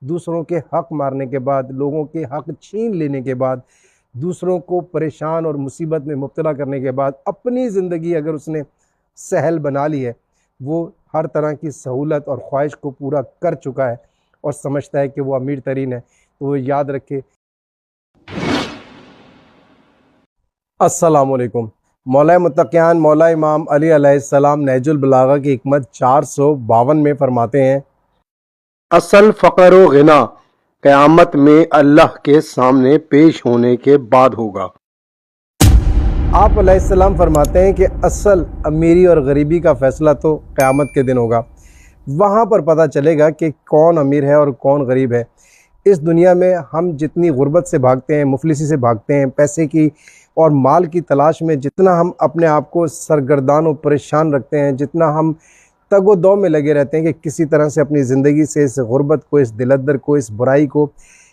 دوسروں کے حق مارنے کے بعد، لوگوں کے حق چھین لینے کے بعد، دوسروں کو پریشان اور مصیبت میں مبتلا کرنے کے بعد اپنی زندگی اگر اس نے سہل بنا لی ہے، وہ ہر طرح کی سہولت اور خواہش کو پورا کر چکا ہے اور سمجھتا ہے کہ وہ امیر ترین ہے، تو وہ یاد رکھے۔ السلام علیکم۔ مولا متقیان مولا امام علی علیہ السلام نہج البلاغہ کی حکمت 452 میں فرماتے ہیں، اصل فقر و غنا قیامت میں اللہ کے سامنے پیش ہونے کے بعد ہوگا۔ آپ علیہ السلام فرماتے ہیں کہ اصل امیری اور غریبی کا فیصلہ تو قیامت کے دن ہوگا۔ وہاں پر پتہ چلے گا کہ کون امیر ہے اور کون غریب ہے۔ اس دنیا میں ہم جتنی غربت سے بھاگتے ہیں، مفلسی سے بھاگتے ہیں، پیسے کی اور مال کی تلاش میں جتنا ہم اپنے آپ کو سرگردان و پریشان رکھتے ہیں، جتنا ہم تگ و دو میں لگے رہتے ہیں کہ کسی طرح سے اپنی زندگی سے اس غربت کو، اس دلدر کو، اس برائی کو،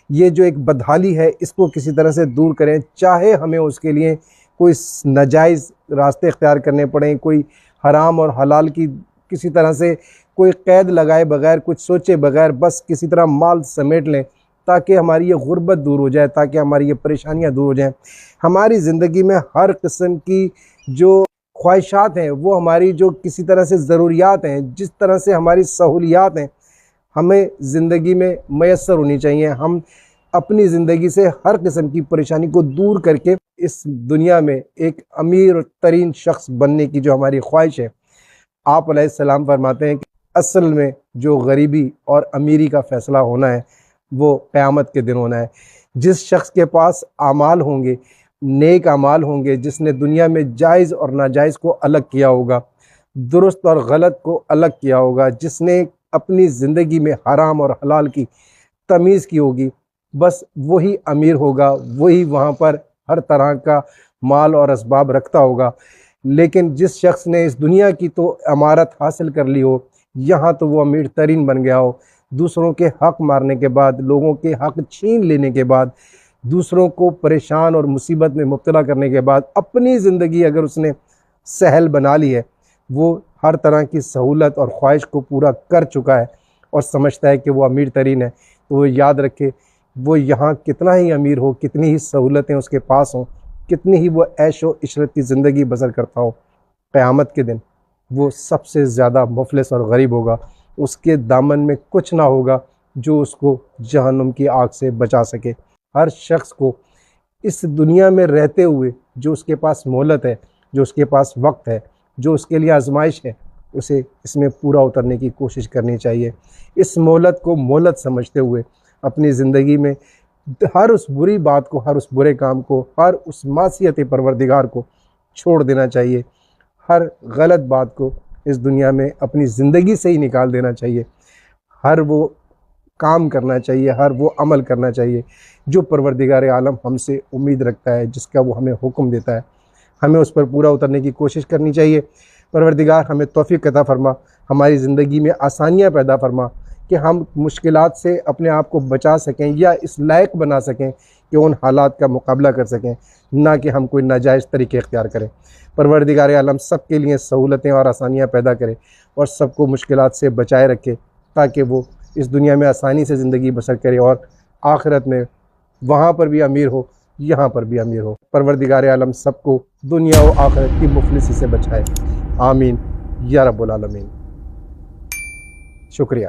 یہ جو ایک بدحالی ہے، اس کو کسی طرح سے دور کریں، چاہے ہمیں اس کے لیے کوئی ناجائز راستے اختیار کرنے پڑیں، کوئی حرام اور حلال کی کسی طرح سے کوئی قید لگائے بغیر، کچھ سوچے بغیر، بس کسی طرح مال سمیٹ لیں تاکہ ہماری یہ غربت دور ہو جائے، تاکہ ہماری یہ پریشانیاں دور ہو جائیں۔ ہماری زندگی میں ہر قسم کی جو خواہشات ہیں، وہ ہماری جو کسی طرح سے ضروریات ہیں، جس طرح سے ہماری سہولیات ہیں، ہمیں زندگی میں میسر ہونی چاہیے۔ ہم اپنی زندگی سے ہر قسم کی پریشانی کو دور کر کے اس دنیا میں ایک امیر ترین شخص بننے کی جو ہماری خواہش ہے، آپ علیہ السلام فرماتے ہیں کہ اصل میں جو غریبی اور امیری کا فیصلہ ہونا ہے وہ قیامت کے دن ہونا ہے۔ جس شخص کے پاس اعمال ہوں گے، نیک اعمال ہوں گے، جس نے دنیا میں جائز اور ناجائز کو الگ کیا ہوگا، درست اور غلط کو الگ کیا ہوگا، جس نے اپنی زندگی میں حرام اور حلال کی تمیز کی ہوگی، بس وہی امیر ہوگا، وہی وہاں پر ہر طرح کا مال اور اسباب رکھتا ہوگا۔ لیکن جس شخص نے اس دنیا کی تو عمارت حاصل کر لی ہو، یہاں تو وہ امیر ترین بن گیا ہو، دوسروں کے حق مارنے کے بعد، لوگوں کے حق چھین لینے کے بعد، دوسروں کو پریشان اور مصیبت میں مبتلا کرنے کے بعد اپنی زندگی اگر اس نے سہل بنا لی ہے، وہ ہر طرح کی سہولت اور خواہش کو پورا کر چکا ہے اور سمجھتا ہے کہ وہ امیر ترین ہے، تو وہ یاد رکھے، وہ یہاں کتنا ہی امیر ہو، کتنی ہی سہولتیں اس کے پاس ہوں، کتنی ہی وہ عیش و عشرت کی زندگی بسر کرتا ہو، قیامت کے دن وہ سب سے زیادہ مفلس اور غریب ہوگا۔ اس کے دامن میں کچھ نہ ہوگا جو اس کو جہنم کی آگ سے بچا سکے۔ ہر شخص کو اس دنیا میں رہتے ہوئے جو اس کے پاس مہلت ہے، جو اس کے پاس وقت ہے، جو اس کے لیے آزمائش ہے، اسے اس میں پورا اترنے کی کوشش کرنی چاہیے۔ اس مہلت کو مہلت سمجھتے ہوئے اپنی زندگی میں ہر اس بری بات کو، ہر اس برے کام کو، ہر اس معصیت پروردگار کو چھوڑ دینا چاہیے۔ ہر غلط بات کو اس دنیا میں اپنی زندگی سے ہی نکال دینا چاہیے۔ ہر وہ کام کرنا چاہیے، ہر وہ عمل کرنا چاہیے جو پروردگار عالم ہم سے امید رکھتا ہے، جس کا وہ ہمیں حکم دیتا ہے، ہمیں اس پر پورا اترنے کی کوشش کرنی چاہیے۔ پروردگار ہمیں توفیق عطا فرما، ہماری زندگی میں آسانیاں پیدا فرما کہ ہم مشکلات سے اپنے آپ کو بچا سکیں یا اس لائق بنا سکیں کہ ان حالات کا مقابلہ کر سکیں، نہ کہ ہم کوئی ناجائز طریقے اختیار کریں۔ پروردگار عالم سب کے لیے سہولتیں اور آسانیاں پیدا کرے اور سب کو مشکلات سے بچائے رکھے، تاکہ وہ اس دنیا میں آسانی سے زندگی بسر کرے اور آخرت میں وہاں پر بھی امیر ہو، یہاں پر بھی امیر ہو۔ پروردگار عالم سب کو دنیا و آخرت کی مفلسی سے بچائے، آمین یا رب العالمین۔ شکریہ۔